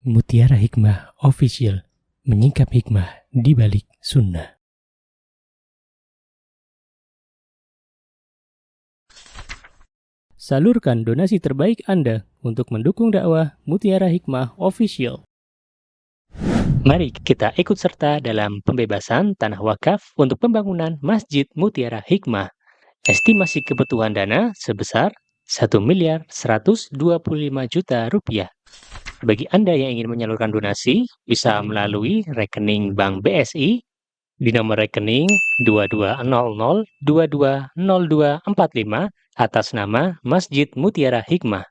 Mutiara Hikmah Official, menyingkap hikmah di balik sunnah. Salurkan donasi terbaik Anda untuk mendukung dakwah Mutiara Hikmah Official. Mari kita ikut serta dalam pembebasan tanah wakaf untuk pembangunan Masjid Mutiara Hikmah. Estimasi kebutuhan dana sebesar Rp1.125.000.000. Bagi Anda yang ingin menyalurkan donasi, bisa melalui rekening Bank BSI di nomor rekening 2200220245 atas nama Masjid Mutiara Hikmah.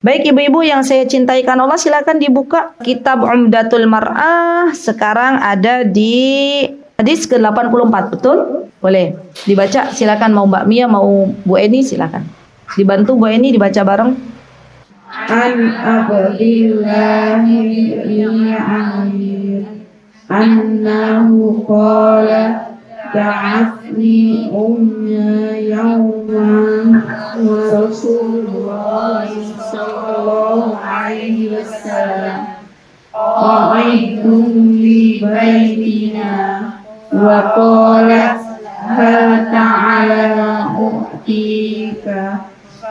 Baik ibu-ibu yang saya cintai karena Allah, silakan dibuka kitab Umdatul Mar'ah. Sekarang ada di hadis ke-84, betul? Boleh dibaca, silakan. Mau Mbak Mia, mau Bu Eni, silakan. Dibantu Bu Eni dibaca bareng. An Abdillahi bin Amir annahu qala da'atni umma yawman wa Rasulullah sallallahu alaihi wasallam qa'idun li baitina wa qalat hal ta'ala u'tika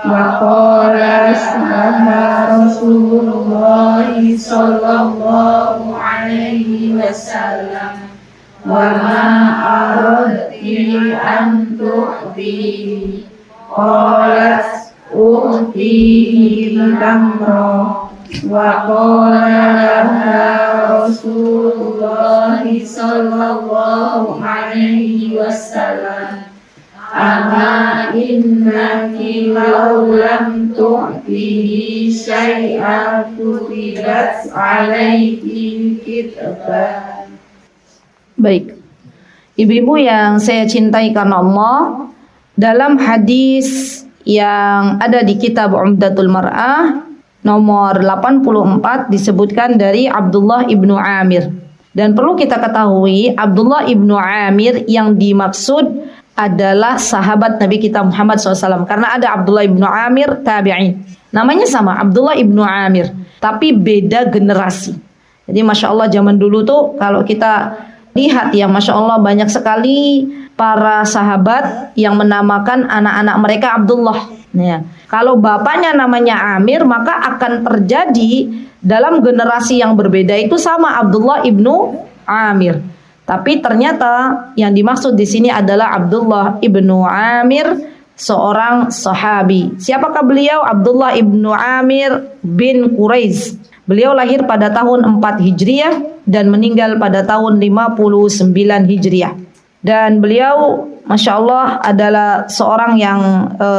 wa qala sahaha Rasulullah sallallahu alaihi wasallam wa ma aradti an tu'ti qalat u'tihi al-amra wa qala laha Rasulullah sallallahu alaihi wasallam ama innaki law lam tu'tihi syai'an kutibat alaiki kitban. Baik, ibu-ibu yang saya cintai karena Allah, dalam hadis yang ada di kitab Umdatul Mar'ah nomor 84 disebutkan dari Abdullah ibnu Amir. Dan perlu kita ketahui, Abdullah ibnu Amir yang dimaksud adalah sahabat Nabi kita Muhammad SAW. Karena ada Abdullah ibnu Amir tabi'in, namanya sama, Abdullah ibnu Amir, tapi beda generasi. Jadi Masya Allah zaman dulu tuh kalau kita lihat ya, Masya Allah banyak sekali para sahabat yang menamakan anak-anak mereka Abdullah ya. Kalau bapaknya namanya Amir, maka akan terjadi dalam generasi yang berbeda itu sama Abdullah ibnu Amir. Tapi ternyata yang dimaksud di sini adalah Abdullah ibnu Amir, seorang sahabi. Siapakah beliau? Abdullah ibnu Amir bin Quraiz. Beliau lahir pada tahun 4 Hijriah dan meninggal pada tahun 59 Hijriah. Dan beliau Masya Allah adalah seorang yang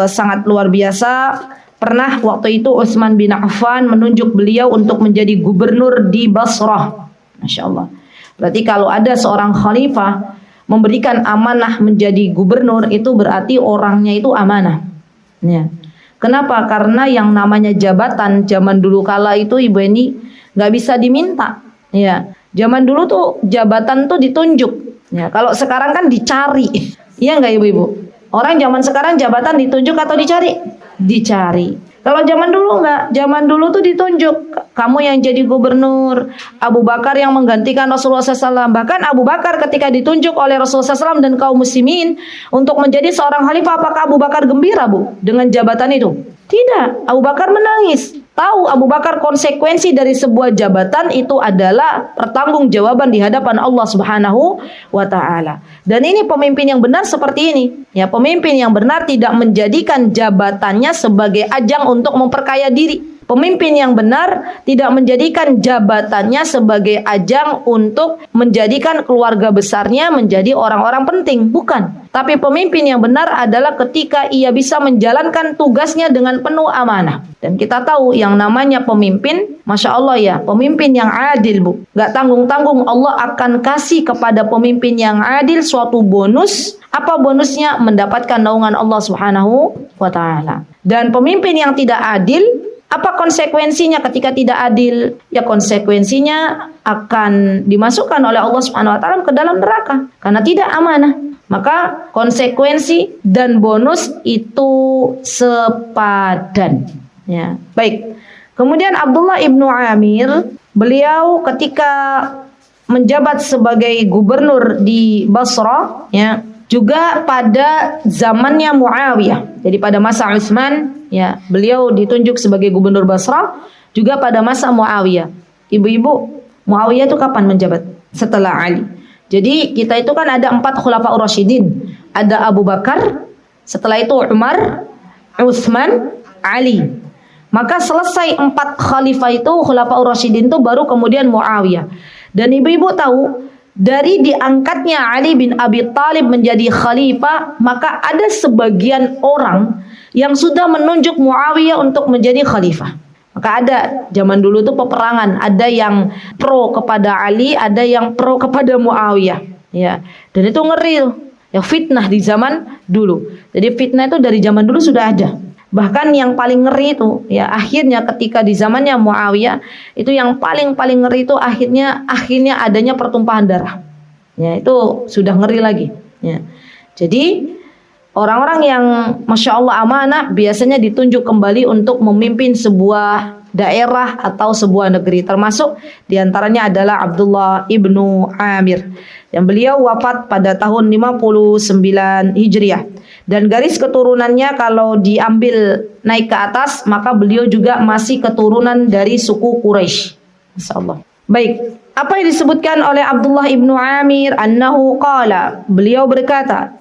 sangat luar biasa. Pernah waktu itu Utsman bin Affan menunjuk beliau untuk menjadi gubernur di Basrah. Masya Allah. Berarti kalau ada seorang khalifah memberikan amanah menjadi gubernur, itu berarti orangnya itu amanah. Ya. Kenapa? Karena yang namanya jabatan zaman dulu kala itu Ibu Eni nggak bisa diminta. Ya. Zaman dulu tuh jabatan tuh ditunjuk. Ya. Kalau sekarang kan dicari. Iya nggak ibu-ibu? Orang zaman sekarang jabatan ditunjuk atau dicari? Dicari. Kalau zaman dulu enggak, zaman dulu tuh ditunjuk. Kamu yang jadi gubernur, Abu Bakar yang menggantikan Rasulullah SAW. Bahkan Abu Bakar ketika ditunjuk oleh Rasulullah SAW dan kaum muslimin untuk menjadi seorang khalifah, apakah Abu Bakar gembira Bu dengan jabatan itu? Tidak, Abu Bakar menangis. Tahu Abu Bakar konsekuensi dari sebuah jabatan itu adalah pertanggungjawaban di hadapan Allah Subhanahu wa taala. Dan ini pemimpin yang benar seperti ini. Ya, pemimpin yang benar tidak menjadikan jabatannya sebagai ajang untuk memperkaya diri. Pemimpin yang benar tidak menjadikan jabatannya sebagai ajang untuk menjadikan keluarga besarnya menjadi orang-orang penting. Bukan. Tapi pemimpin yang benar adalah ketika ia bisa menjalankan tugasnya dengan penuh amanah. Dan kita tahu yang namanya pemimpin, Masya Allah ya, pemimpin yang adil Bu. Gak tanggung-tanggung Allah akan kasih kepada pemimpin yang adil suatu bonus. Apa bonusnya? Mendapatkan naungan Allah Subhanahu wa ta'ala. Dan pemimpin yang tidak adil, apa konsekuensinya ketika tidak adil? Ya konsekuensinya akan dimasukkan oleh Allah Subhanahu wa taala ke dalam neraka karena tidak amanah. Maka konsekuensi dan bonus itu sepadan. Ya, baik. Kemudian Abdullah ibnu Amir, beliau ketika menjabat sebagai gubernur di Basra, ya, juga pada zamannya Muawiyah. Jadi pada masa Utsman, ya, beliau ditunjuk sebagai gubernur Basra juga pada masa Muawiyah. Ibu-ibu, Muawiyah itu kapan menjabat? Setelah Ali. Jadi kita itu kan ada 4 khulafaur rasyidin. Ada Abu Bakar, setelah itu Umar, Utsman, Ali. Maka selesai 4 khalifah itu, khulafaur rasyidin itu baru kemudian Muawiyah. Dan ibu-ibu tahu, dari diangkatnya Ali bin Abi Thalib menjadi khalifah, maka ada sebagian orang yang sudah menunjuk Muawiyah untuk menjadi khalifah. Maka ada zaman dulu tuh peperangan, ada yang pro kepada Ali, ada yang pro kepada Muawiyah, ya. Dan itu ngeri tuh, ya, fitnah di zaman dulu. Jadi fitnah itu dari zaman dulu sudah ada. Bahkan yang paling ngeri itu, ya, akhirnya ketika di zamannya Muawiyah itu yang paling ngeri itu akhirnya adanya pertumpahan darah. Ya, itu sudah ngeri lagi. Ya. Jadi orang-orang yang Masya Allah amanah biasanya ditunjuk kembali untuk memimpin sebuah daerah atau sebuah negeri. Termasuk diantaranya adalah Abdullah ibnu Amir, yang beliau wafat pada tahun 59 Hijriah. Dan garis keturunannya kalau diambil naik ke atas, maka beliau juga masih keturunan dari suku Quraisy. Masyaallah. Baik, apa yang disebutkan oleh Abdullah ibnu Amir, annahu qala, beliau berkata,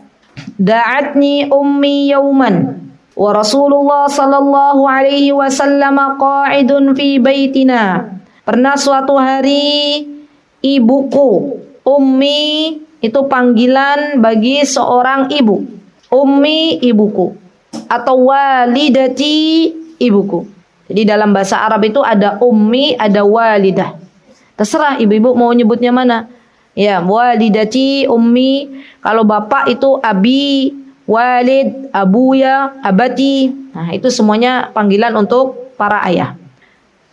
da'atni ummi yauman wa Rasulullah sallallahu alaihi wasallam qa'idun fi baitina. Pernah suatu hari ibuku, ummi itu panggilan bagi seorang ibu. Ummi ibuku atau walidati ibuku. Jadi dalam bahasa Arab itu ada ummi, ada walidah. Terserah ibu-ibu mau nyebutnya mana. Ya, walidati, ummi. Kalau bapak itu abi, walid, abuya, abati. Nah, itu semuanya panggilan untuk para ayah.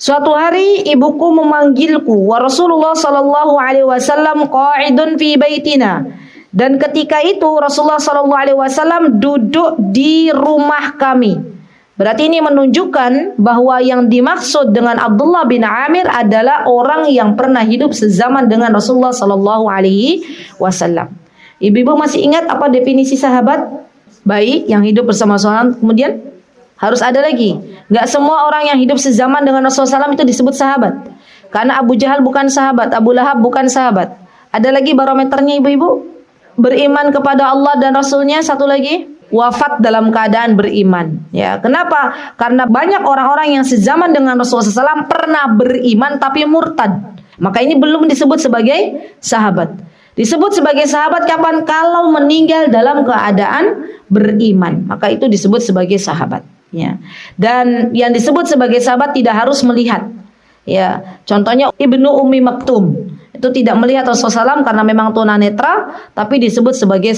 Suatu hari ibuku memanggilku, wa Rasulullah sallallahu alaihi wasallam qa'idun fi baitina. Dan ketika itu Rasulullah sallallahu alaihi wasallam duduk di rumah kami. Berarti ini menunjukkan bahwa yang dimaksud dengan Abdullah bin Amir adalah orang yang pernah hidup sezaman dengan Rasulullah sallallahu alaihi wasallam. Ibu-ibu masih ingat apa definisi sahabat? Baik, yang hidup bersama Rasulullah. Kemudian harus ada lagi. Enggak semua orang yang hidup sezaman dengan Rasulullah SAW itu disebut sahabat. Karena Abu Jahal bukan sahabat, Abu Lahab bukan sahabat. Ada lagi barometernya ibu-ibu? Beriman kepada Allah dan Rasulnya. Satu lagi, wafat dalam keadaan beriman. Ya, kenapa? Karena banyak orang-orang yang sezaman dengan Rasulullah SAW pernah beriman tapi murtad. Maka ini belum disebut sebagai sahabat. Disebut sebagai sahabat kapan? Kalau meninggal dalam keadaan beriman, maka itu disebut sebagai sahabat. Ya. Dan yang disebut sebagai sahabat tidak harus melihat. Ya, contohnya Ibnu Ummi Maktum. Itu tidak melihat Rasulullah SAW karena memang tunanetra, tapi disebut sebagai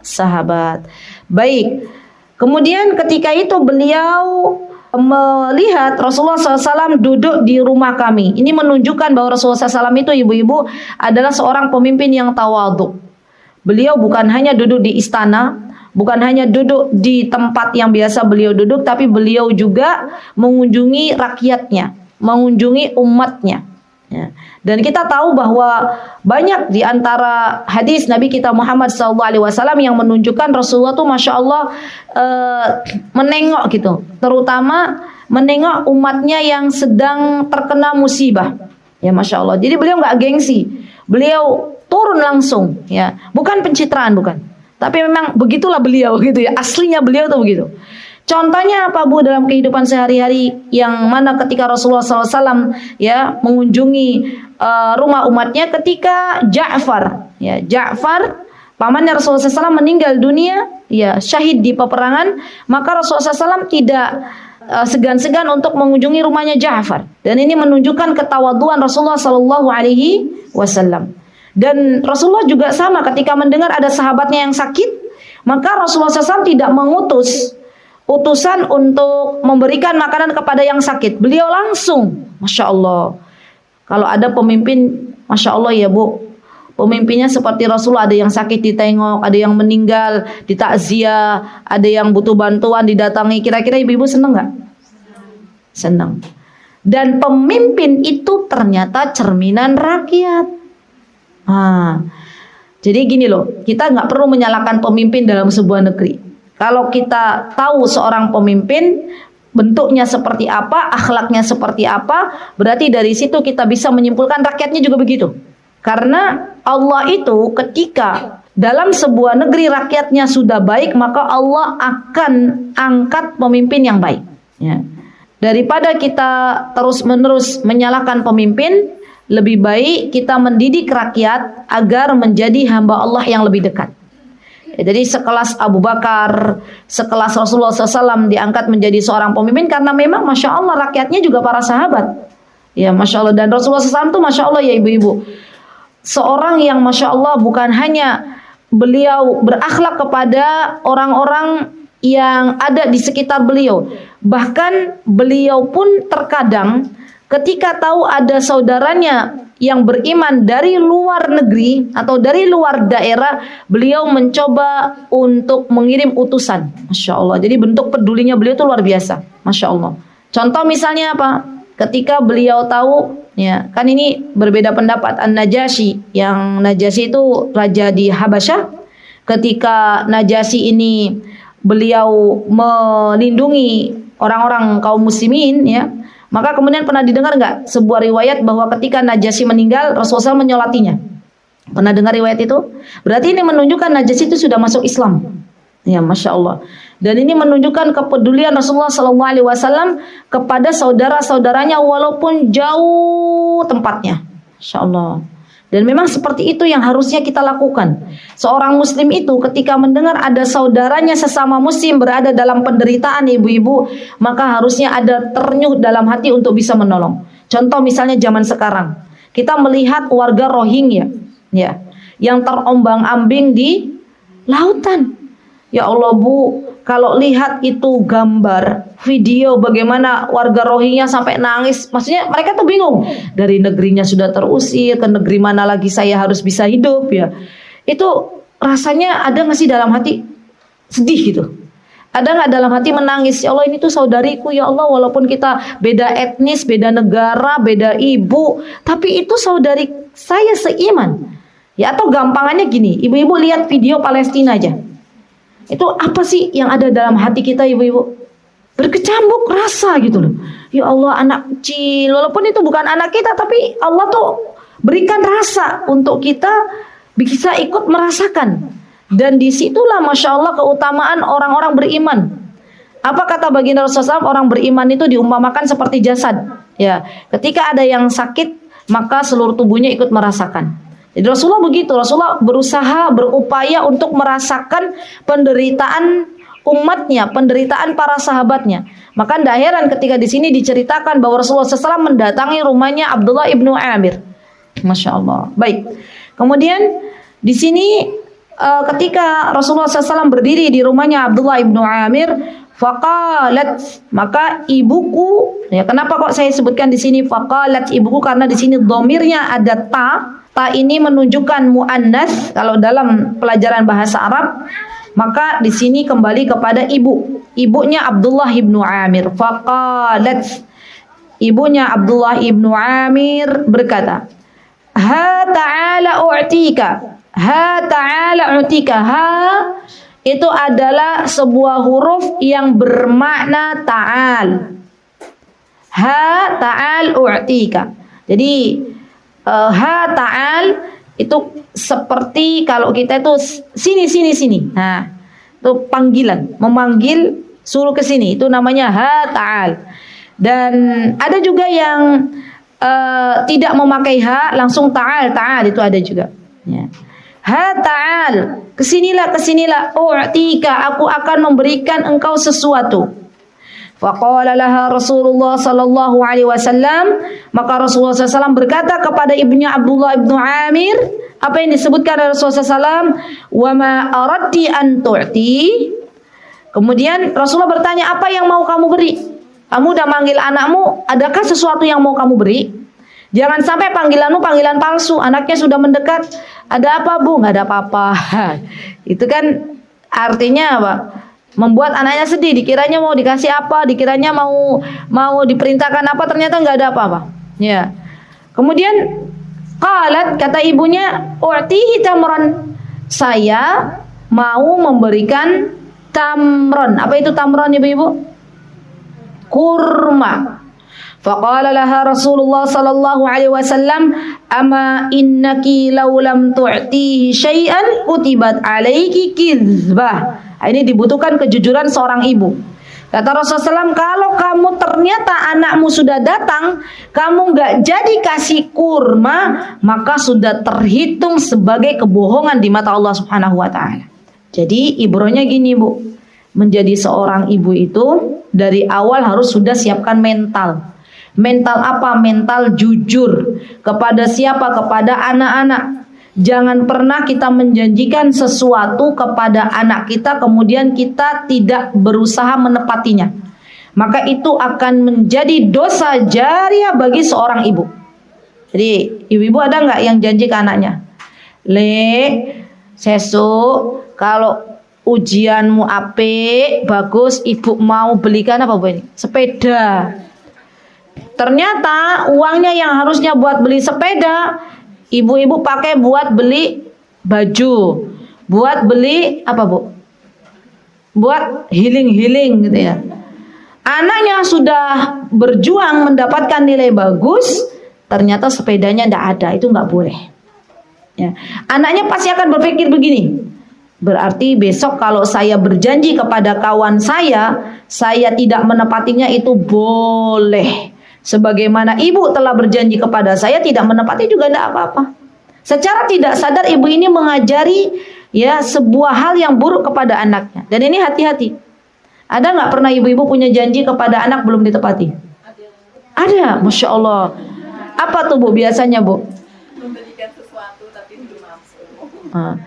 sahabat. Baik. Kemudian ketika itu beliau melihat Rasulullah SAW duduk di rumah kami. Ini menunjukkan bahwa Rasulullah SAW itu ibu-ibu adalah seorang pemimpin yang tawadhu. Beliau bukan hanya duduk di istana, bukan hanya duduk di tempat yang biasa beliau duduk, tapi beliau juga mengunjungi rakyatnya, mengunjungi umatnya. Ya. Dan kita tahu bahwa banyak di antara hadis Nabi kita Muhammad SAW yang menunjukkan Rasulullah tuh Masya Allah menengok gitu, terutama menengok umatnya yang sedang terkena musibah. Ya Masya Allah. Jadi beliau nggak gengsi, beliau turun langsung. Ya, bukan pencitraan, bukan. Tapi memang begitulah beliau gitu ya. Aslinya beliau tuh begitu. Contohnya apa Bu dalam kehidupan sehari-hari yang mana ketika Rasulullah SAW ya mengunjungi rumah umatnya ketika Ja'far pamannya Rasulullah SAW meninggal dunia ya syahid di peperangan, maka Rasulullah SAW tidak segan-segan untuk mengunjungi rumahnya Ja'far, dan ini menunjukkan ketawaduan Rasulullah SAW. Dan Rasulullah juga sama ketika mendengar ada sahabatnya yang sakit, maka Rasulullah SAW tidak mengutus utusan untuk memberikan makanan kepada yang sakit. Beliau langsung, Masya Allah. Kalau ada pemimpin, Masya Allah ya Bu, pemimpinnya seperti Rasulullah, ada yang sakit ditengok, ada yang meninggal ditakziah, ada yang butuh bantuan didatangi. Kira-kira ibu-ibu senang nggak? Senang. Dan pemimpin itu ternyata cerminan rakyat. Jadi gini loh, kita nggak perlu menyalahkan pemimpin dalam sebuah negeri. Kalau kita tahu seorang pemimpin bentuknya seperti apa, akhlaknya seperti apa, berarti dari situ kita bisa menyimpulkan rakyatnya juga begitu. Karena Allah itu ketika dalam sebuah negeri rakyatnya sudah baik, maka Allah akan angkat pemimpin yang baik. Ya. Daripada kita terus-menerus menyalahkan pemimpin, lebih baik kita mendidik rakyat agar menjadi hamba Allah yang lebih dekat. Jadi sekelas Abu Bakar, sekelas Rasulullah SAW diangkat menjadi seorang pemimpin karena memang Masya Allah rakyatnya juga para sahabat. Ya Masya Allah. Dan Rasulullah SAW itu Masya Allah ya ibu-ibu, seorang yang Masya Allah bukan hanya beliau berakhlak kepada orang-orang yang ada di sekitar beliau, bahkan beliau pun terkadang ketika tahu ada saudaranya yang beriman dari luar negeri atau dari luar daerah, beliau mencoba untuk mengirim utusan. Masya Allah. Jadi bentuk pedulinya beliau itu luar biasa. Masya Allah. Contoh misalnya apa? Ketika beliau tahu, ya kan ini berbeda pendapat. An-Najasyi, yang Najasyi itu raja di Habasyah. Ketika Najasyi ini beliau melindungi orang-orang kaum muslimin, ya, maka kemudian pernah didengar nggak sebuah riwayat bahwa ketika Najasyi meninggal Rasulullah SAW menyolatinya? Pernah dengar riwayat itu? Berarti ini menunjukkan Najasyi itu sudah masuk Islam. Ya Masya Allah. Dan ini menunjukkan kepedulian Rasulullah SAW kepada saudara-saudaranya walaupun jauh tempatnya. Masya Allah. Dan memang seperti itu yang harusnya kita lakukan. Seorang muslim itu ketika mendengar ada saudaranya sesama muslim berada dalam penderitaan ibu-ibu, maka harusnya ada ternyuh dalam hati untuk bisa menolong. Contoh misalnya zaman sekarang, kita melihat warga Rohingya, ya, yang terombang-ambing di lautan. Ya Allah Bu, kalau lihat itu gambar, video bagaimana warga Rohingya sampai nangis, maksudnya mereka tuh bingung. Dari negerinya sudah terusir, ke negeri mana lagi saya harus bisa hidup ya. Itu rasanya ada nggak sih dalam hati sedih gitu? Ada nggak dalam hati menangis? Ya Allah ini tuh saudariku ya Allah, walaupun kita beda etnis, beda negara, beda ibu, tapi itu saudari saya seiman. Ya atau gampangannya gini, ibu-ibu lihat video Palestina aja. Itu apa sih yang ada dalam hati kita ibu-ibu? Berkecambuk rasa gitu loh. Ya Allah anak kecil, walaupun itu bukan anak kita, tapi Allah tuh berikan rasa untuk kita bisa ikut merasakan. Dan disitulah Masya Allah keutamaan orang-orang beriman. Apa kata baginda Rasulullah SAW? Orang beriman itu diumpamakan seperti jasad. Ya, ketika ada yang sakit, maka seluruh tubuhnya ikut merasakan. Jadi Rasulullah begitu, Rasulullah berusaha, berupaya untuk merasakan penderitaan umatnya, penderitaan para sahabatnya. Maka tidak heran ketika di sini diceritakan bahwa Rasulullah SAW mendatangi rumahnya Abdullah ibnu Amir. Masya Allah. Baik. Kemudian di sini ketika Rasulullah SAW berdiri di rumahnya Abdullah ibnu Amir, faqalat, maka ibuku, ya kenapa kok saya sebutkan di sini faqalat ibuku, karena di sini dhamirnya ada ta. Ta ini menunjukkan muannas kalau dalam pelajaran bahasa Arab, maka di sini kembali kepada ibu. Ibunya Abdullah ibnu Amir. Faqalat, ibunya Abdullah ibnu Amir berkata, ha ta'ala u'tika. Ha ta'ala u'tika. Ha itu adalah sebuah huruf yang bermakna ta'al. Ha ta'al u'tika. Jadi ha ta'al itu seperti kalau kita itu sini. Nah, itu panggilan, memanggil, suruh ke sini. Itu namanya ha ta'al. Dan ada juga yang tidak memakai ha, langsung ta'al itu ada juga. Ya. Ha ta'al, kesinilah, u'tika, aku akan memberikan engkau sesuatu. Faqala laha Rasulullah sallallahu alaihi wasallam, maka Rasulullah SAW berkata kepada ibunya Abdullah ibnu Amir, apa yang disebutkan oleh Rasulullah SAW, wa ma aradti an tu'ti. Kemudian Rasulullah bertanya, apa yang mau kamu beri? Kamu udah manggil anakmu, adakah sesuatu yang mau kamu beri? Jangan sampai panggilanmu panggilan palsu. Anaknya sudah mendekat. Ada apa bu? Nggak ada apa-apa. Itu kan artinya apa? Membuat anaknya sedih. Dikiranya mau dikasih apa? Dikiranya mau diperintahkan apa? Ternyata nggak ada apa-apa. Ya. Kemudian qalat, kata ibunya, u'tihi tamran. Saya mau memberikan tamron. Apa itu tamron ibu-ibu? Kurma. Faqala laha Rasulullah sallallahu alaihi wasallam, "Ama innaki law lam tu'tihi syai'an kutibat 'alaiki kizbah." Ini dibutuhkan kejujuran seorang ibu. Kata Rasulullah SAW, kalau kamu ternyata anakmu sudah datang, kamu nggak jadi kasih kurma, maka sudah terhitung sebagai kebohongan di mata Allah Subhanahu wa taala. Jadi ibronya gini, Bu. Menjadi seorang ibu itu dari awal harus sudah siapkan mental. Mental apa? Mental jujur. Kepada siapa? Kepada anak-anak. Jangan pernah kita menjanjikan sesuatu kepada anak kita kemudian kita tidak berusaha menepatinya. Maka itu akan menjadi dosa jariah bagi seorang ibu. Jadi ibu-ibu ada nggak yang janji ke anaknya? Sesuk kalau ujianmu apik, bagus, ibu mau belikan apa bu ini? Sepeda. Ternyata uangnya yang harusnya buat beli sepeda, ibu-ibu pakai buat beli baju, buat beli apa bu? Buat healing-healing gitu ya. Anaknya sudah berjuang mendapatkan nilai bagus, ternyata sepedanya tidak ada, itu nggak boleh. Ya. Anaknya pasti akan berpikir begini, berarti besok kalau saya berjanji kepada kawan saya tidak menepatinya, itu boleh. Sebagaimana ibu telah berjanji kepada saya tidak menepati juga tidak apa-apa. Secara tidak sadar ibu ini mengajari ya sebuah hal yang buruk kepada anaknya. Dan ini hati-hati. Ada nggak pernah ibu-ibu punya janji kepada anak belum ditepati? Ada, Masya Allah. Apa tuh bu biasanya bu? Memberikan sesuatu tapi belum langsung.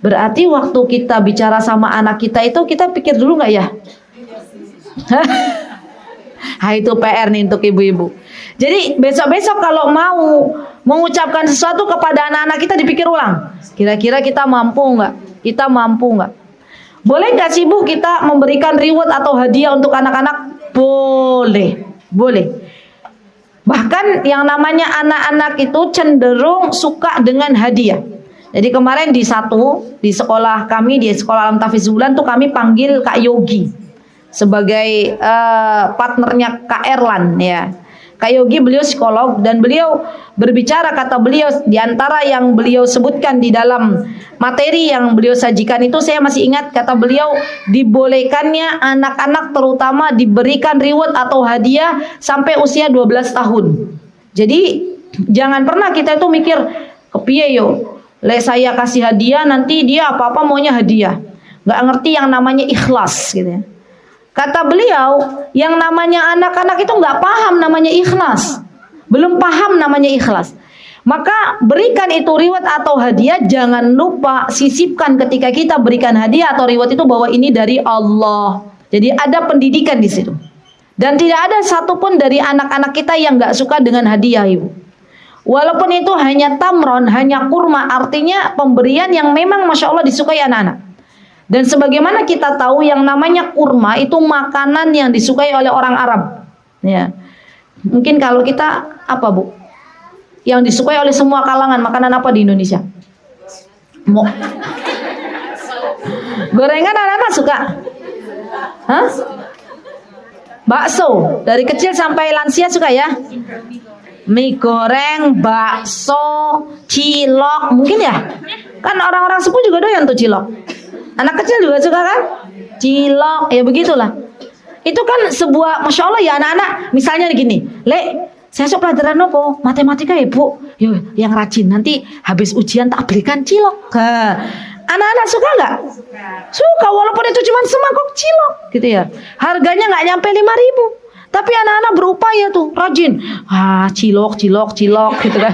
Berarti waktu kita bicara sama anak kita itu kita pikir dulu nggak ya? Itu PR nih untuk ibu-ibu. Jadi besok-besok kalau mau mengucapkan sesuatu kepada anak-anak kita dipikir ulang. Kira-kira kita mampu nggak? Kita mampu nggak? Boleh nggak sih bu kita memberikan reward atau hadiah untuk anak-anak? Boleh, boleh. Bahkan yang namanya anak-anak itu cenderung suka dengan hadiah. Jadi kemarin di sekolah kami, di sekolah Alam Tafiz Bulan tuh kami panggil Kak Yogi sebagai partnernya Kak Erlan ya. Kak Yogi beliau psikolog dan beliau berbicara, kata beliau di antara yang beliau sebutkan di dalam materi yang beliau sajikan itu saya masih ingat, kata beliau dibolehkannya anak-anak terutama diberikan reward atau hadiah sampai usia 12 tahun. Jadi jangan pernah kita itu mikir kepiye yo, saya kasih hadiah nanti dia apa-apa maunya hadiah. Nggak ngerti yang namanya ikhlas gitu ya. Kata beliau, yang namanya anak-anak itu nggak paham namanya ikhlas, belum paham namanya ikhlas. Maka berikan itu reward atau hadiah, jangan lupa sisipkan ketika kita berikan hadiah atau reward itu bahwa ini dari Allah. Jadi ada pendidikan di situ. Dan tidak ada satupun dari anak-anak kita yang nggak suka dengan hadiah, ibu. Walaupun itu hanya tamron, hanya kurma, artinya pemberian yang memang masya Allah disukai anak-anak. Dan sebagaimana kita tahu yang namanya kurma itu makanan yang disukai oleh orang Arab. Ya. Mungkin kalau kita apa bu? Yang disukai oleh semua kalangan, makanan apa di Indonesia? Gorengan anak-anak suka? Hah? Bakso. Dari kecil sampai lansia suka ya? Mie goreng, bakso, cilok, mungkin ya? Kan orang-orang sepuh juga doyan tuh cilok. Anak kecil juga suka kan? Cilok, ya begitulah. Itu kan sebuah, masya Allah ya anak-anak. Misalnya gini, saya sok pelajaran apa? Matematika ya bu. Yuk, yang rajin nanti habis ujian tak berikan cilok. Anak-anak suka nggak? Suka, walaupun itu cuma semangkok cilok, gitu ya. Harganya nggak nyampe 5.000. Tapi anak-anak berupaya tuh, rajin. Cilok, gitu kan.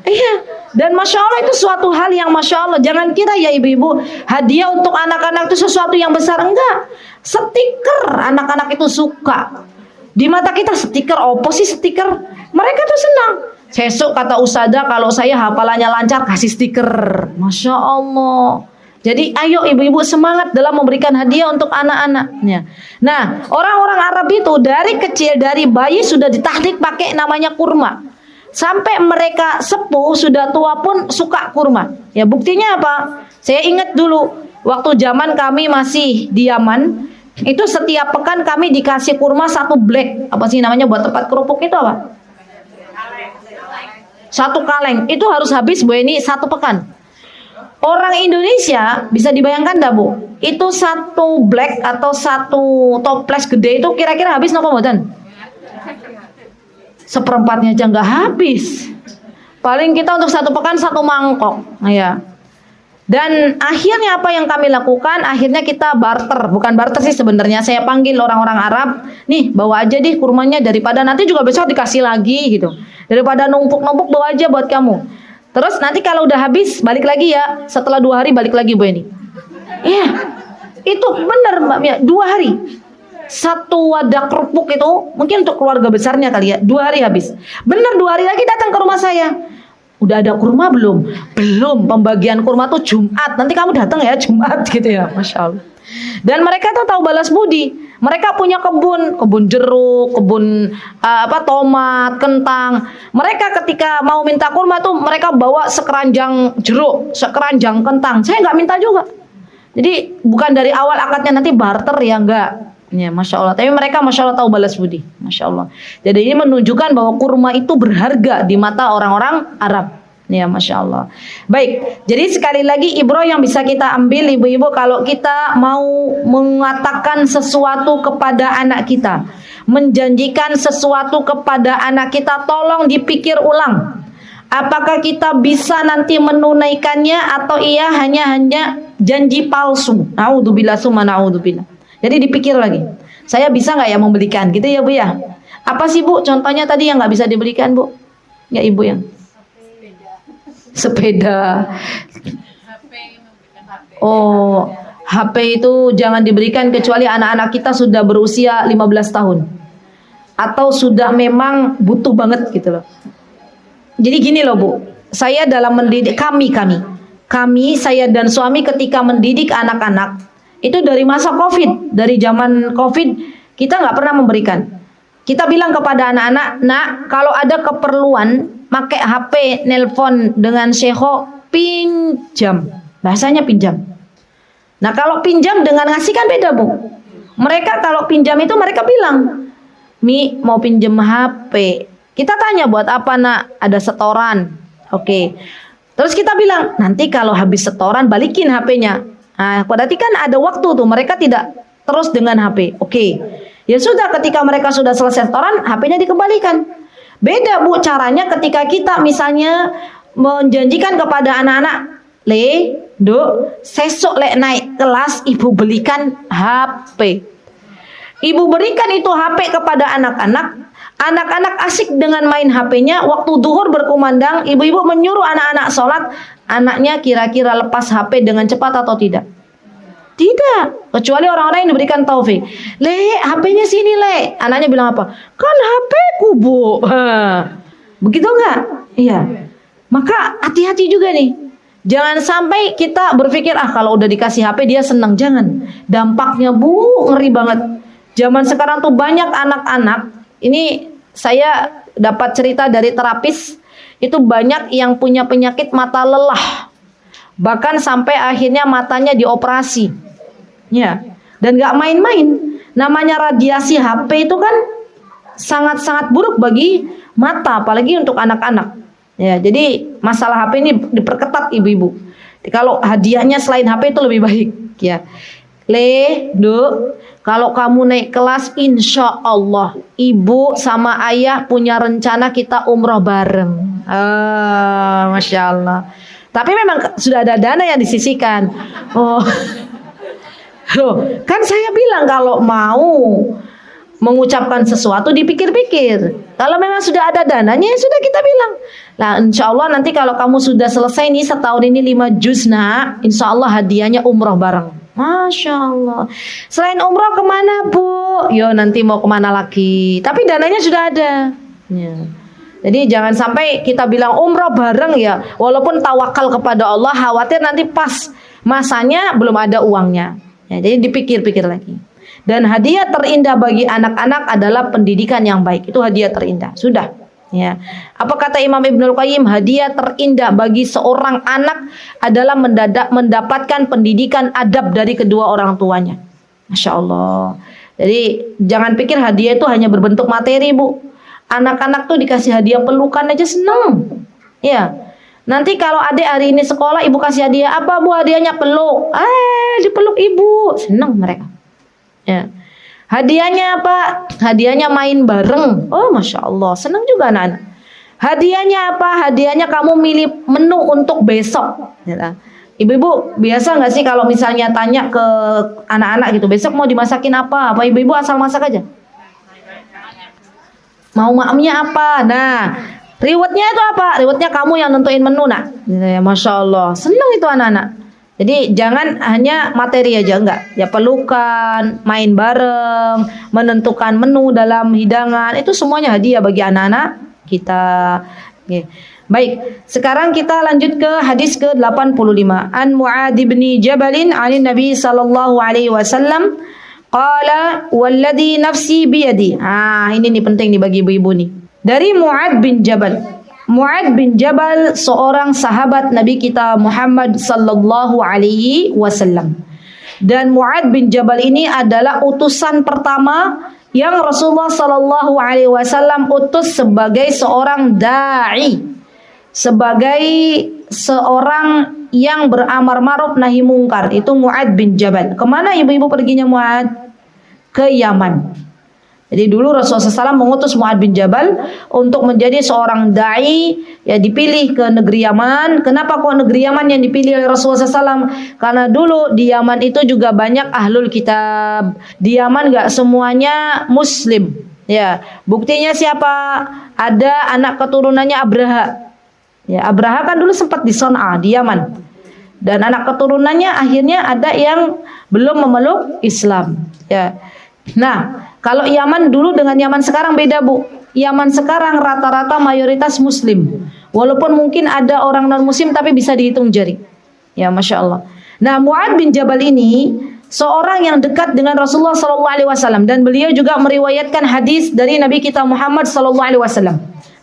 Iya. Dan masya Allah itu suatu hal yang masya Allah. Jangan kira ya ibu-ibu hadiah untuk anak-anak itu sesuatu yang besar. Enggak. Stiker anak-anak itu suka. Di mata kita stiker, apa sih stiker? Mereka tuh senang. Sesuk kata ustazah kalau saya hafalannya lancar kasih stiker. Masya Allah. Jadi ayo ibu-ibu semangat dalam memberikan hadiah untuk anak-anaknya. Nah, orang-orang Arab itu dari kecil, dari bayi sudah ditahdik pakai namanya kurma. Sampai mereka sepuh, sudah tua pun suka kurma. Ya buktinya apa? Saya ingat dulu, waktu zaman kami masih di Yaman, itu setiap pekan kami dikasih kurma satu black. Apa sih namanya buat tempat kerupuk itu apa? Satu kaleng. Itu harus habis Bu Eni satu pekan. Orang Indonesia bisa dibayangkan dah Bu, itu satu black atau satu toples gede itu kira-kira habis napa mboten? Seperempatnya aja nggak habis. Paling kita untuk satu pekan satu mangkok. Nah, ya. Dan akhirnya apa yang kami lakukan? Akhirnya kita barter, bukan barter sih sebenarnya. Saya panggil orang-orang Arab, nih bawa aja deh kurmanya daripada nanti juga besok dikasih lagi gitu. Daripada numpuk-numpuk bawa aja buat kamu. Terus nanti kalau udah habis balik lagi ya. Setelah 2 hari balik lagi Bu Eni. Iya, itu benar Mbak Mia. 2 hari. Satu wadah kerupuk itu mungkin untuk keluarga besarnya kali ya. 2 hari habis. Benar 2 hari lagi datang ke rumah saya. Udah ada kurma belum? Belum. Pembagian kurma tuh Jumat. Nanti kamu datang ya Jumat gitu ya. Masya Allah. Dan mereka tuh tahu balas budi. Mereka punya kebun jeruk, kebun tomat, kentang. Mereka ketika mau minta kurma tuh mereka bawa sekeranjang jeruk, sekeranjang kentang. Saya nggak minta juga. Jadi bukan dari awal akadnya nanti barter ya enggak. Ya, Masya Allah. Tapi mereka Masya Allah tahu balas budi. Masya Allah. Jadi ini menunjukkan bahwa kurma itu berharga di mata orang-orang Arab. Ya, Masya Allah. Baik, jadi sekali lagi ibroh yang bisa kita ambil ibu-ibu, kalau kita mau mengatakan sesuatu kepada anak kita, menjanjikan sesuatu kepada anak kita, tolong dipikir ulang. Apakah kita bisa nanti menunaikannya atau ia hanya janji palsu? Naudzubillah summa naudzubillah. Jadi dipikir lagi. Saya bisa nggak ya membelikan gitu ya Bu ya? Apa sih Bu contohnya tadi yang nggak bisa dibelikan Bu? Ya Ibu yang sepeda. Oh, HP itu jangan diberikan kecuali anak-anak kita sudah berusia 15 tahun. Atau sudah memang butuh banget gitu loh. Jadi gini loh Bu, saya dalam mendidik kami, saya dan suami ketika mendidik anak-anak, itu dari masa Covid, dari zaman Covid, kita nggak pernah memberikan. Kita bilang kepada anak-anak, nak, kalau ada keperluan, pakai HP, nelpon dengan Syekho, pinjam. Bahasanya pinjam. Nah kalau pinjam dengan ngasih kan beda Bu. Mereka kalau pinjam itu mereka bilang, Mi mau pinjam HP. Kita tanya buat apa nak? Ada setoran. Oke. Terus kita bilang, nanti kalau habis setoran balikin HP-nya. Nah berarti kan ada waktu tuh, mereka tidak terus dengan HP. Oke. Ya sudah, ketika mereka sudah selesai setoran, HP-nya dikembalikan. Beda Bu caranya ketika kita misalnya menjanjikan kepada anak-anak, Le, Duk, sesok lek naik kelas ibu belikan HP. Ibu berikan itu HP kepada anak-anak. Anak-anak asik dengan main HP-nya. Waktu duhur berkumandang, ibu-ibu menyuruh anak-anak sholat. Anaknya kira-kira lepas HP dengan cepat atau tidak? Tidak, kecuali orang-orang yang diberikan taufik. Le, HP-nya sini Le. Anaknya bilang apa? Kan HP-ku Bu. Begitu enggak? Iya. Maka hati-hati juga nih. Jangan sampai kita berpikir, kalau udah dikasih HP dia senang. Jangan. Dampaknya Bu, ngeri banget. Zaman sekarang tuh banyak anak-anak. Ini saya dapat cerita dari terapis. Itu banyak yang punya penyakit mata lelah. Bahkan sampai akhirnya matanya dioperasi. Ya, dan gak main-main. Namanya radiasi HP itu kan sangat-sangat buruk bagi mata, apalagi untuk anak-anak. Ya, jadi masalah HP ini diperketat ibu-ibu. Kalau hadiahnya selain HP itu lebih baik. Ya, Le, Duk, kalau kamu naik kelas, insya Allah ibu sama ayah punya rencana kita umroh bareng. Masya Allah. Tapi memang sudah ada dana yang disisihkan. Oh, loh, kan saya bilang kalau mau mengucapkan sesuatu dipikir-pikir. Kalau memang sudah ada dananya ya sudah kita bilang. Nah, insya Allah nanti kalau kamu sudah selesai nih setahun ini 5 juz nak, insya Allah hadiahnya umroh bareng. Masya Allah. Selain umroh kemana Bu? Yo nanti mau kemana lagi? Tapi dananya sudah ada. Ya. Jadi jangan sampai kita bilang umroh bareng ya, walaupun tawakal kepada Allah, khawatir nanti pas masanya belum ada uangnya. Ya, jadi dipikir-pikir lagi. Dan hadiah terindah bagi anak-anak adalah pendidikan yang baik. Itu hadiah terindah. Sudah. Ya. Apa kata Imam Ibnul Qayyim? Hadiah terindah bagi seorang anak adalah mendapatkan pendidikan adab dari kedua orang tuanya. Masya Allah. Jadi jangan pikir hadiah itu hanya berbentuk materi, Bu. Anak-anak tuh dikasih hadiah pelukan aja seneng. Ya. Nanti kalau adik hari ini sekolah, ibu kasih hadiah apa, Bu? Hadiahnya peluk. Dipeluk ibu. Seneng mereka. Ya. Hadiahnya apa? Hadiahnya main bareng. Oh, Masya Allah. Seneng juga anak-anak. Hadiahnya apa? Hadiahnya kamu milih menu untuk besok. Ya. Ibu-ibu biasa nggak sih kalau misalnya tanya ke anak-anak gitu, besok mau dimasakin apa? Apa ibu-ibu asal masak aja? Mau maamnya apa? Nah, rewardnya itu apa? Rewardnya kamu yang nentuin menu, nak. Ya, Masya Allah, seneng itu anak-anak. Jadi jangan hanya materi aja, enggak. Ya pelukan, main bareng, menentukan menu dalam hidangan, itu semuanya hadiah bagi anak-anak kita. Oke. Baik, sekarang kita lanjut ke hadis ke-85. An Mu'adz bin Jabalin 'an Nabi sallallahu alaihi wasallam qala walladzi nafsi biyadi. Ini nih penting nih bagi ibu-ibu nih. Dari Mu'adz bin Jabal. Mu'adz bin Jabal seorang sahabat Nabi kita Muhammad sallallahu alaihi wasallam. Dan Mu'adz bin Jabal ini adalah utusan pertama yang Rasulullah sallallahu alaihi wasallam utus sebagai seorang dai, sebagai seorang yang beramar ma'ruf nahi mungkar. Itu Mu'adz bin Jabal. Kemana ibu-ibu perginya Mu'adz? Ke Yaman. Jadi dulu Rasulullah SAW mengutus Mu'adz bin Jabal untuk menjadi seorang dai, ya dipilih ke negeri Yaman. Kenapa kok negeri Yaman yang dipilih oleh Rasulullah SAW? Karena dulu di Yaman itu juga banyak ahlul kitab. Di Yaman gak semuanya Muslim. Ya, buktinya siapa? Ada anak keturunannya Abraha. Ya, Abraha kan dulu sempat di Son'a, di Yaman. Dan anak keturunannya akhirnya ada yang belum memeluk Islam. Ya. Nah, kalau Yaman dulu dengan Yaman sekarang beda, Bu. Yaman sekarang rata-rata mayoritas Muslim. Walaupun mungkin ada orang non-Muslim tapi bisa dihitung jari. Ya, Masya Allah. Nah, Mu'adz bin Jabal ini seorang yang dekat dengan Rasulullah SAW. Dan beliau juga meriwayatkan hadis dari Nabi kita Muhammad SAW.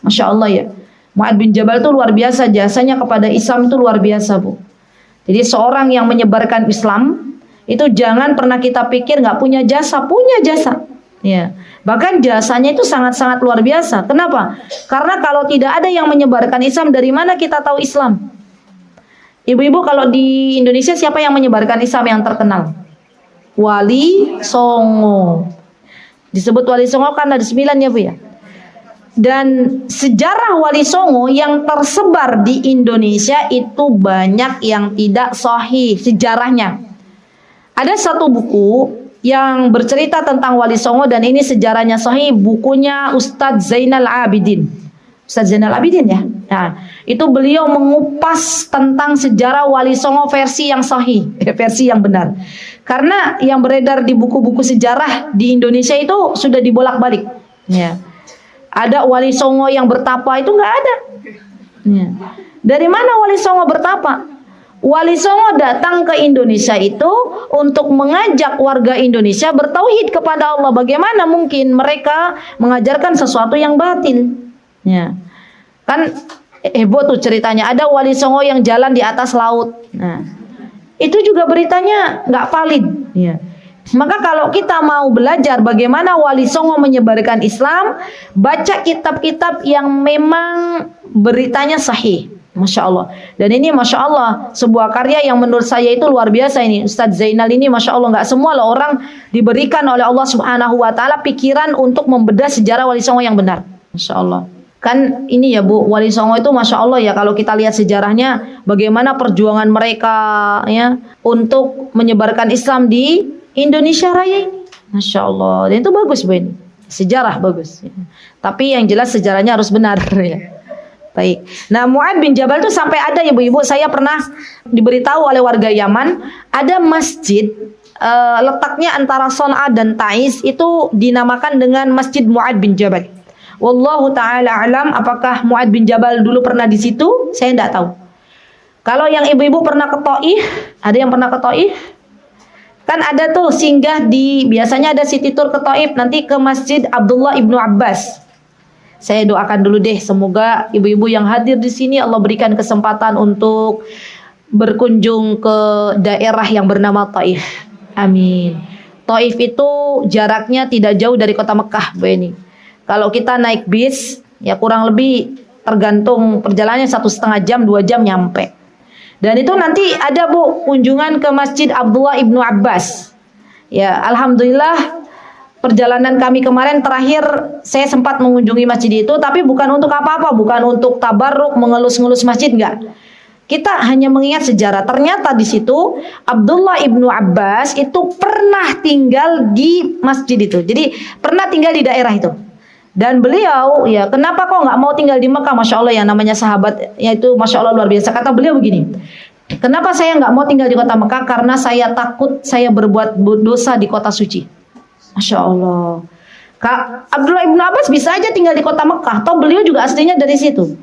Masya Allah ya. Mu'adz bin Jabal itu luar biasa. Jasanya kepada Islam itu luar biasa, Bu. Jadi seorang yang menyebarkan Islam itu jangan pernah kita pikir nggak punya jasa, punya jasa. Ya, bahkan jasanya itu sangat-sangat luar biasa. Kenapa? Karena kalau tidak ada yang menyebarkan Islam, dari mana kita tahu Islam? Ibu-ibu, kalau di Indonesia siapa yang menyebarkan Islam yang terkenal? Wali Songo. Disebut Wali Songo kan ada 9 ya, Bu ya. Dan sejarah Wali Songo yang tersebar di Indonesia itu banyak yang tidak sahih sejarahnya. Ada satu buku yang bercerita tentang Wali Songo dan ini sejarahnya sahih, bukunya Ustadz Zainal Abidin. Ustadz Zainal Abidin ya. Nah, itu beliau mengupas tentang sejarah Wali Songo versi yang sahih, versi yang benar. Karena yang beredar di buku-buku sejarah di Indonesia itu sudah dibolak-balik. Ya. Ada Wali Songo yang bertapa itu nggak ada. Ya. Dari mana Wali Songo bertapa? Wali Songo datang ke Indonesia itu untuk mengajak warga Indonesia bertauhid kepada Allah. Bagaimana mungkin mereka mengajarkan sesuatu yang batil? Ya. Kan heboh tuh ceritanya. Ada Wali Songo yang jalan di atas laut. Nah, itu juga beritanya nggak valid. Ya. Maka kalau kita mau belajar bagaimana Wali Songo menyebarkan Islam, baca kitab-kitab yang memang beritanya sahih. Masya Allah. Dan ini Masya Allah sebuah karya yang menurut saya itu luar biasa ini. Ustadz Zainal ini Masya Allah, nggak semua loh orang diberikan oleh Allah Subhanahu Wa Taala pikiran untuk membedah sejarah Wali Songo yang benar. Masya Allah. Kan ini ya Bu, Wali Songo itu Masya Allah ya, kalau kita lihat sejarahnya bagaimana perjuangan mereka ya untuk menyebarkan Islam di Indonesia Raya ini. Masya Allah. Dan itu bagus Bu ini. Sejarah bagus ya. Tapi yang jelas sejarahnya harus benar ya. Baik. Nah, Mu'adz bin Jabal itu sampai ada ya ibu-ibu, saya pernah diberitahu oleh warga Yaman, ada masjid letaknya antara Son'a dan Taiz itu dinamakan dengan Masjid Mu'adz bin Jabal. Wallahu taala alam, apakah Mu'ad bin Jabal dulu pernah di situ? Saya tidak tahu. Kalau yang ibu-ibu pernah ke Taif, ada yang pernah ke Taif? Kan ada tuh singgah biasanya ada city tour ke Taif, nanti ke Masjid Abdullah ibnu Abbas. Saya doakan dulu deh, semoga ibu-ibu yang hadir di sini Allah berikan kesempatan untuk berkunjung ke daerah yang bernama Taif. Amin. Taif itu jaraknya tidak jauh dari kota Mekah, Bu Eni. Kalau kita naik bis, ya kurang lebih tergantung perjalanannya 1,5 jam, 2 jam nyampe. Dan itu nanti ada Bu kunjungan ke Masjid Abdullah ibnu Abbas. Ya, alhamdulillah. Perjalanan kami kemarin terakhir saya sempat mengunjungi masjid itu, tapi bukan untuk apa-apa, bukan untuk tabarruk, mengelus-ngelus masjid, enggak. Kita hanya mengingat sejarah. Ternyata di situ Abdullah ibnu Abbas itu pernah tinggal di masjid itu. Jadi pernah tinggal di daerah itu. Dan beliau, ya kenapa kok nggak mau tinggal di Mekah? Masya Allah, yang namanya sahabat, yaitu Masya Allah luar biasa. Kata beliau begini, kenapa saya nggak mau tinggal di kota Mekah? Karena saya takut saya berbuat dosa di kota suci. Masya Allah. Kak Abdullah ibnu Abbas bisa aja tinggal di kota Mekah, toh beliau juga aslinya dari situ.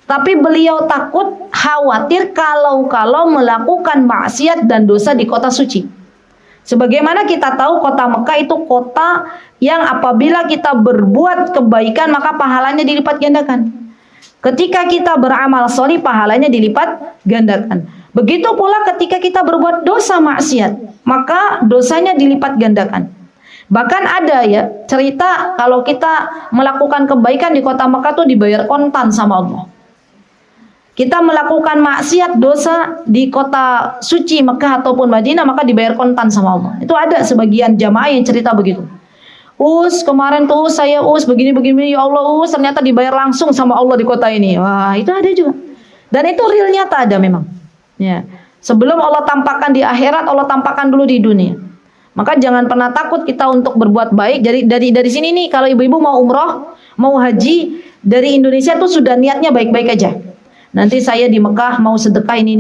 Tapi beliau takut, khawatir kalau melakukan maksiat dan dosa di kota suci. Sebagaimana kita tahu kota Mekah itu kota yang apabila kita berbuat kebaikan maka pahalanya dilipat gandakan. Ketika kita beramal sholih pahalanya dilipat gandakan. Begitu pula ketika kita berbuat dosa maksiat maka dosanya dilipat gandakan. Bahkan ada ya cerita kalau kita melakukan kebaikan di kota Mekah tuh dibayar kontan sama Allah. Kita melakukan maksiat dosa di kota suci Mekah ataupun Madinah maka dibayar kontan sama Allah. Itu ada sebagian jamaah yang cerita begitu. Kemarin tuh saya begini ya Allah ternyata dibayar langsung sama Allah di kota ini. Wah, itu ada juga. Dan itu real nyata ada memang. Ya. Sebelum Allah tampakkan di akhirat, Allah tampakkan dulu di dunia. Maka jangan pernah takut kita untuk berbuat baik. Jadi dari sini nih kalau ibu-ibu mau umroh, mau haji dari Indonesia tuh sudah niatnya baik-baik aja. Nanti saya di Mekah mau sedekah ini.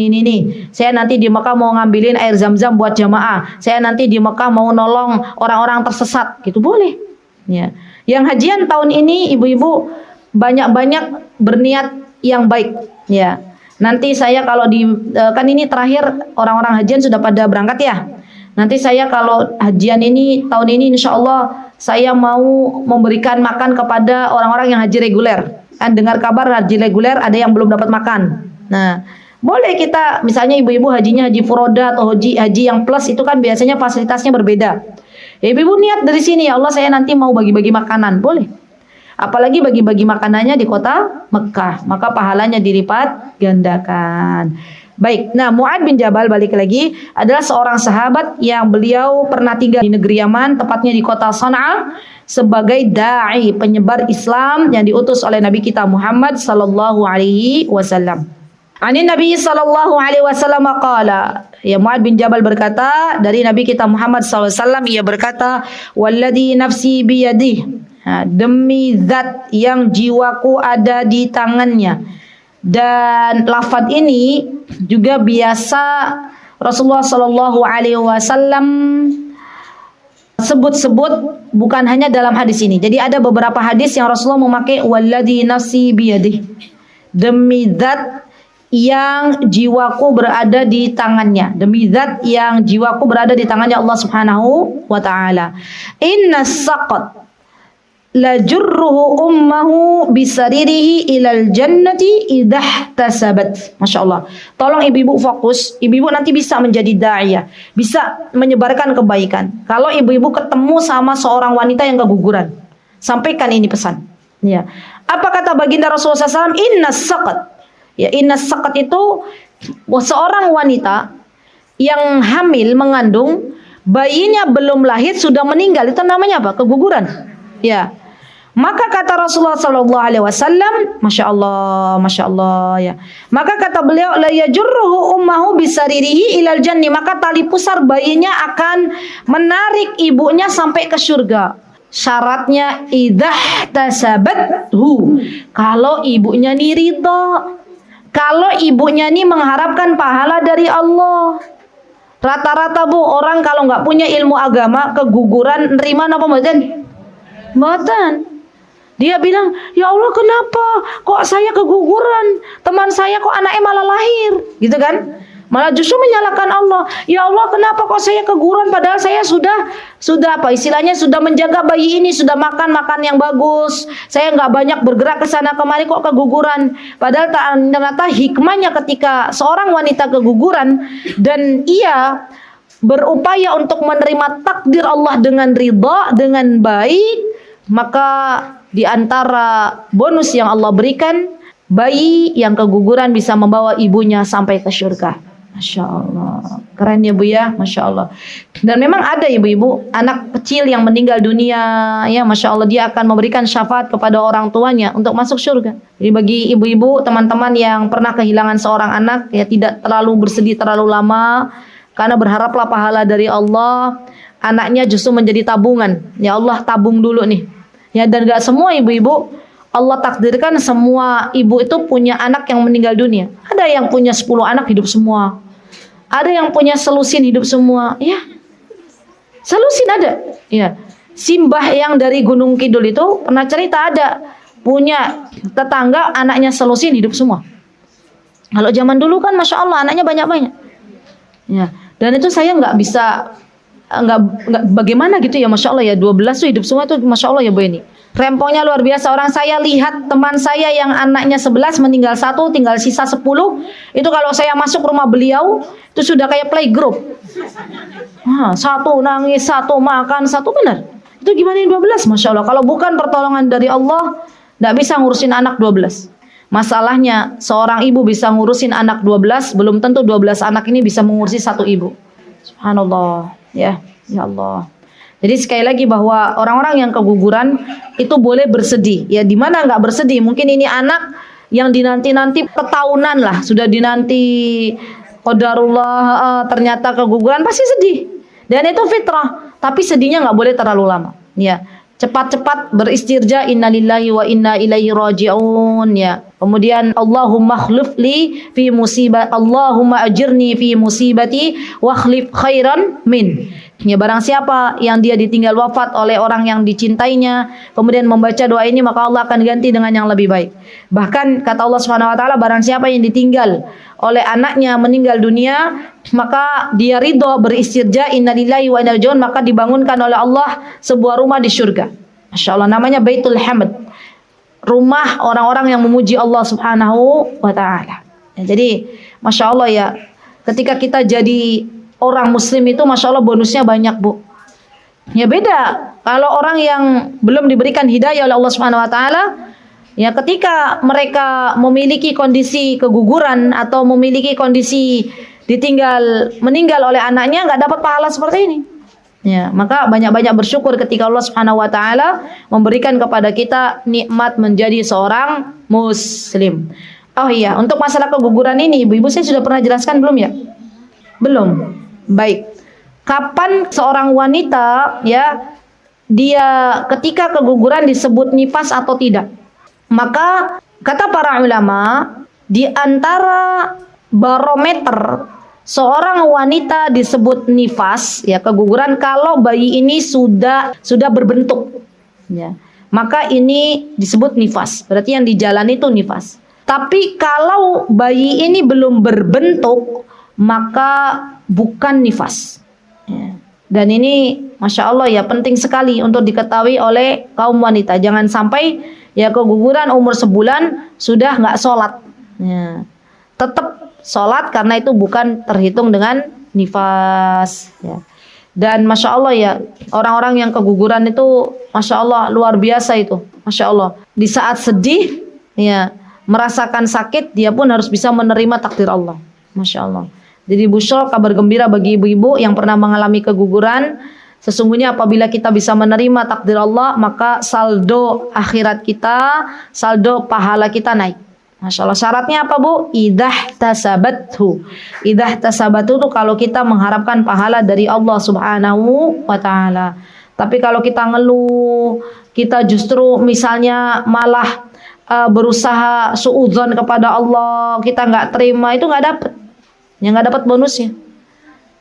Saya nanti di Mekah mau ngambilin air zam-zam buat jamaah. Saya nanti di Mekah mau nolong orang-orang tersesat. Gitu boleh. Ya. Yang hajian tahun ini ibu-ibu banyak-banyak berniat yang baik. Ya. Nanti saya kalau kan ini terakhir orang-orang hajian sudah pada berangkat ya. Nanti saya kalau hajian ini tahun ini insya Allah saya mau memberikan makan kepada orang-orang yang haji reguler. Kan dengar kabar haji reguler ada yang belum dapat makan. Nah, boleh kita misalnya ibu-ibu hajinya haji furoda atau haji yang plus itu kan biasanya fasilitasnya berbeda. Ya, ibu-ibu niat dari sini ya Allah saya nanti mau bagi-bagi makanan, boleh. Apalagi bagi-bagi makanannya di kota Mekah, maka pahalanya dilipat gandakan. Baik, nah Mu'ad bin Jabal balik lagi adalah seorang sahabat yang beliau pernah tinggal di negeri Yaman, tepatnya di kota Sana'a sebagai da'i penyebar Islam yang diutus oleh Nabi kita Muhammad sallallahu alaihi wasallam. Ani Nabi sallallahu alaihi wasallam qala, ya Mu'ad bin Jabal berkata dari Nabi kita Muhammad sallallahu alaihi wasallam ia berkata, "Walladzi nafsi biyadihi." Demi zat yang jiwaku ada di tangannya. Dan lafaz ini juga biasa Rasulullah Shallallahu Alaihi Wasallam sebut-sebut bukan hanya dalam hadis ini. Jadi ada beberapa hadis yang Rasulullah memakai walladzi nafsi biyadihi, demi zat yang jiwaku berada di tangannya, demi zat yang jiwaku berada di tangannya Allah Subhanahu wa taala. Inna saqat la jurruhu ummahu bisaririhi ilal jannati idah tasabat. Masya Allah. Tolong ibu-ibu fokus. Ibu-ibu nanti bisa menjadi da'iyah, bisa menyebarkan kebaikan. Kalau ibu-ibu ketemu sama seorang wanita yang keguguran, sampaikan ini pesan. Ya. Apa kata baginda Rasulullah SAW? Inna saqat. Ya, inna saqat itu seorang wanita yang hamil mengandung, bayinya belum lahir sudah meninggal. Itu namanya apa? Keguguran. Ya. Maka kata Rasulullah sallallahu alaihi wasallam, Masya Allah ya. Maka kata beliau, la yajurruhu ummahu bisaririhi ilal janni, maka tali pusar bayinya akan menarik ibunya sampai ke surga. Syaratnya idah tasabathu, kalau ibunya ni ridha, kalau ibunya ni mengharapkan pahala dari Allah. Rata-rata Bu, orang kalau nggak punya ilmu agama, keguguran nerima apa mboten? Mboten. Dia bilang, ya Allah kenapa kok saya keguguran? Teman saya kok anaknya malah lahir, gitu kan? Malah justru menyalahkan Allah. Ya Allah kenapa kok saya keguguran padahal saya sudah apa istilahnya sudah menjaga bayi ini, sudah makan yang bagus. Saya nggak banyak bergerak ke sana kemari kok keguguran. Padahal ternyata hikmahnya ketika seorang wanita keguguran dan ia berupaya untuk menerima takdir Allah dengan ridha, dengan baik, maka di antara bonus yang Allah berikan, bayi yang keguguran bisa membawa ibunya sampai ke surga. Masya Allah, keren ya Bu ya, Masya Allah. Dan memang ada ibu-ibu anak kecil yang meninggal dunia, ya Masya Allah, dia akan memberikan syafaat kepada orang tuanya untuk masuk surga. Jadi bagi ibu-ibu teman-teman yang pernah kehilangan seorang anak, ya tidak terlalu bersedih terlalu lama, karena berharaplah pahala dari Allah. Anaknya justru menjadi tabungan. Ya Allah tabung dulu nih. Ya, dan gak semua ibu-ibu Allah takdirkan semua ibu itu punya anak yang meninggal dunia. Ada yang punya 10 anak hidup semua. Ada yang punya selusin hidup semua. Ya, selusin ada. Ya, Simbah yang dari Gunung Kidul itu pernah cerita ada punya tetangga anaknya selusin hidup semua. Kalau zaman dulu kan Masya Allah anaknya banyak-banyak. Ya, dan itu saya nggak bisa nggak bagaimana gitu ya, Masya Allah ya, 12 tuh hidup semua tuh Masya Allah ya Bu ini. Rempongnya luar biasa. Orang saya lihat teman saya yang anaknya 11 meninggal 1, tinggal sisa 10. Itu kalau saya masuk rumah beliau itu sudah kayak playgroup. Satu nangis, satu makan, satu benar. Itu gimana 12? Masya Allah. Kalau bukan pertolongan dari Allah, nggak bisa ngurusin anak 12. Masalahnya seorang ibu bisa ngurusin anak 12, belum tentu 12 anak ini bisa mengurusi satu ibu. Subhanallah. Ya Allah. Jadi sekali lagi bahwa orang-orang yang keguguran itu boleh bersedih. Ya, di mana nggak bersedih? Mungkin ini anak yang dinanti-nanti ketahunan lah, sudah dinanti qadarullah, ternyata keguguran, pasti sedih. Dan itu fitrah. Tapi sedihnya nggak boleh terlalu lama. Ya, cepat-cepat beristirja, innalillahi wa inna ilaihi raji'un, ya. Kemudian Allahumma khlifli fi musibah, Allahumma ajirni fi musibati wa khlif khairan min. Ya, barang siapa yang dia ditinggal wafat oleh orang yang dicintainya, kemudian membaca doa ini, maka Allah akan ganti dengan yang lebih baik. Bahkan kata Allah Subhanahu wa taala, barang siapa yang ditinggal oleh anaknya meninggal dunia, maka dia ridho beristirja, innalillahi wa inna ilaihi raji'un, maka dibangunkan oleh Allah sebuah rumah di surga. Masya Allah, namanya Baitul Hamd, rumah orang-orang yang memuji Allah Subhanahu wa taala. Ya, jadi Masya Allah ya, ketika kita jadi orang muslim itu Masya Allah bonusnya banyak Bu. Ya beda kalau orang yang belum diberikan hidayah oleh Allah Subhanahu wa taala, ya ketika mereka memiliki kondisi keguguran atau memiliki kondisi meninggal oleh anaknya, nggak dapat pahala seperti ini. Ya, maka banyak-banyak bersyukur ketika Allah Subhanahu wa taala memberikan kepada kita nikmat menjadi seorang muslim. Oh iya, untuk masalah keguguran ini Ibu-ibu saya sudah pernah jelaskan belum ya? Belum. Baik. Kapan seorang wanita ya dia ketika keguguran disebut nifas atau tidak? Maka kata para ulama, di antara barometer seorang wanita disebut nifas, ya keguguran, kalau bayi ini sudah berbentuk, ya, maka ini disebut nifas. Berarti yang dijalani itu nifas. Tapi kalau bayi ini belum berbentuk, maka bukan nifas. Ya. Dan ini Masya Allah ya penting sekali untuk diketahui oleh kaum wanita. Jangan sampai ya keguguran umur sebulan sudah nggak sholat. Ya. Tetap sholat karena itu bukan terhitung dengan nifas. Ya. Dan Masya Allah ya, orang-orang yang keguguran itu Masya Allah luar biasa itu. Masya Allah. Di saat sedih, ya merasakan sakit, dia pun harus bisa menerima takdir Allah. Masya Allah. Jadi busyra, kabar gembira bagi ibu-ibu yang pernah mengalami keguguran. Sesungguhnya apabila kita bisa menerima takdir Allah, maka saldo akhirat kita, saldo pahala kita naik. Masya Allah. Syaratnya apa Bu? Idah tasabathu. Idah tasabathu itu kalau kita mengharapkan pahala dari Allah Subhanahu wa ta'ala. Tapi kalau kita ngeluh, kita justru misalnya malah berusaha suudzon kepada Allah, kita nggak terima, itu nggak dapat. Yang nggak dapat bonusnya.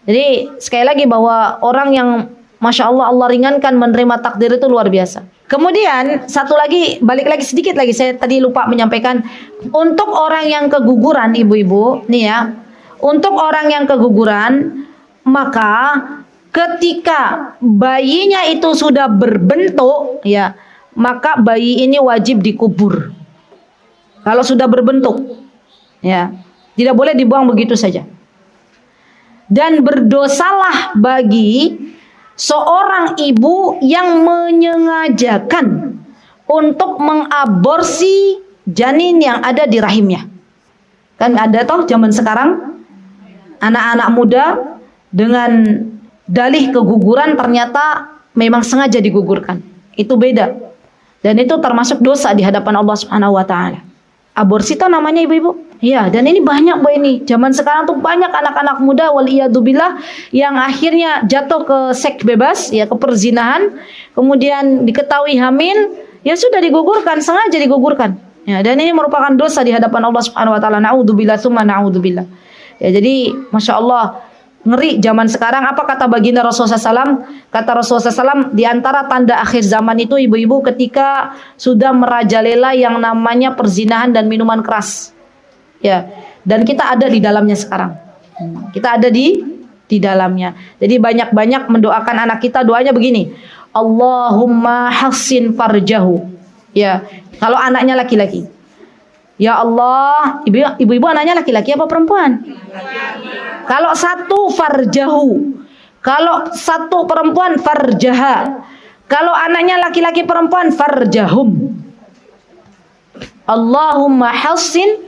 Jadi sekali lagi bahwa orang yang Masya Allah Allah ringankan menerima takdir itu luar biasa. Kemudian satu lagi, balik lagi sedikit lagi, saya tadi lupa menyampaikan, untuk orang yang keguguran ibu-ibu, nih ya, untuk orang yang keguguran, maka ketika bayinya itu sudah berbentuk, ya, maka bayi ini wajib dikubur. Kalau sudah berbentuk, ya, tidak boleh dibuang begitu saja. Dan berdosalah bagi seorang ibu yang menyengajakan untuk mengaborsi janin yang ada di rahimnya. Kan ada toh zaman sekarang anak-anak muda dengan dalih keguguran ternyata memang sengaja digugurkan. Itu beda. Dan itu termasuk dosa di hadapan Allah Subhanahu wa taala. Aborsi itu namanya ibu-ibu. Ya, dan ini banyak Bu ini. Zaman sekarang tuh banyak anak-anak muda waliyadzubillah yang akhirnya jatuh ke seks bebas, ya, ke perzinahan, kemudian diketahui hamil, ya sudah digugurkan, sengaja digugurkan. Ya, dan ini merupakan dosa di hadapan Allah Subhanahu wa taala. Naudzubillah tsumma naudzubillah. Ya, jadi Masya Allah, ngeri zaman sekarang. Apa kata baginda Rasulullah SAW? Kata Rasulullah SAW, di antara tanda akhir zaman itu ibu-ibu ketika sudah merajalela yang namanya perzinahan dan minuman keras. Ya, dan kita ada di dalamnya sekarang. Kita ada di dalamnya. Jadi banyak-banyak mendoakan anak kita, doanya begini. Allahumma hassin farjahu. Ya, kalau anaknya laki-laki. Ya Allah, ibu-ibu anaknya laki-laki apa perempuan? Kalau satu farjahu. Kalau satu perempuan farjaha. Kalau anaknya laki-laki perempuan farjahum. Allahumma hassin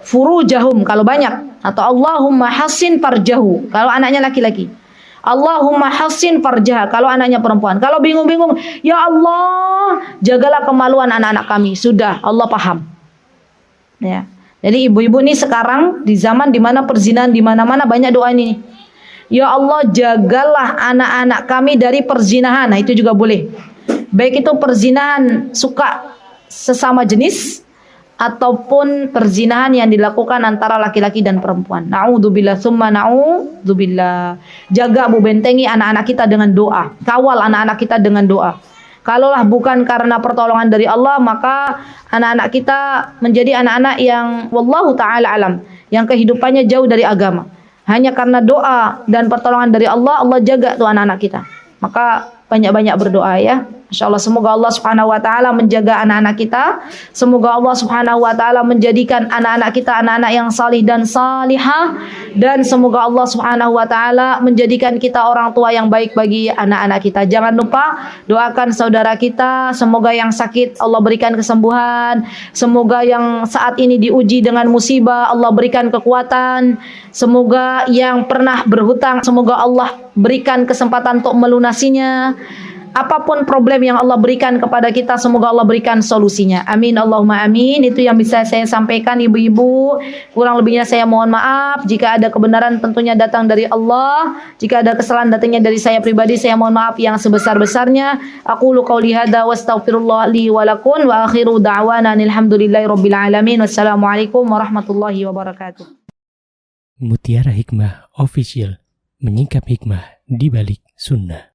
furujahum kalau banyak, atau Allahumma hassin farjahu kalau anaknya laki-laki. Allahumma hassin farjaha kalau anaknya perempuan. Kalau bingung-bingung, ya Allah, jagalah kemaluan anak-anak kami. Sudah, Allah paham. Ya. Jadi ibu-ibu ini sekarang di zaman dimana perzinahan di mana-mana banyak doa ini. Ya Allah, jagalah anak-anak kami dari perzinahan. Nah, itu juga boleh. Baik itu perzinahan suka sesama jenis ataupun perzinahan yang dilakukan antara laki-laki dan perempuan. Na'udzubillah tsumma na'udzubillah. Jaga Bu, bentengi anak-anak kita dengan doa. Kawal anak-anak kita dengan doa. Kalaulah bukan karena pertolongan dari Allah, maka anak-anak kita menjadi anak-anak yang wallahu ta'ala alam, yang kehidupannya jauh dari agama. Hanya karena doa dan pertolongan dari Allah, Allah jaga tuh anak-anak kita. Maka banyak-banyak berdoa ya. Insyaallah semoga Allah Subhanahu wa taala menjaga anak-anak kita. Semoga Allah Subhanahu wa taala menjadikan anak-anak kita anak-anak yang salih dan salihah, dan semoga Allah Subhanahu wa taala menjadikan kita orang tua yang baik bagi anak-anak kita. Jangan lupa doakan saudara kita, semoga yang sakit Allah berikan kesembuhan, semoga yang saat ini diuji dengan musibah Allah berikan kekuatan, semoga yang pernah berhutang semoga Allah berikan kesempatan untuk melunasinya. Apapun problem yang Allah berikan kepada kita, semoga Allah berikan solusinya. Amin Allahumma amin. Itu yang bisa saya sampaikan ibu-ibu. Kurang lebihnya saya mohon maaf. Jika ada kebenaran tentunya datang dari Allah. Jika ada kesalahan datangnya dari saya pribadi, saya mohon maaf yang sebesar-besarnya. Aqulu qauli hadza wa astaghfirullah li wa lakum wa akhiru da'wana alhamdulillahirabbil alamin. Wassalamualaikum warahmatullahi wabarakatuh. Mutiara Hikmah Official, menyingkap hikmah di balik sunnah.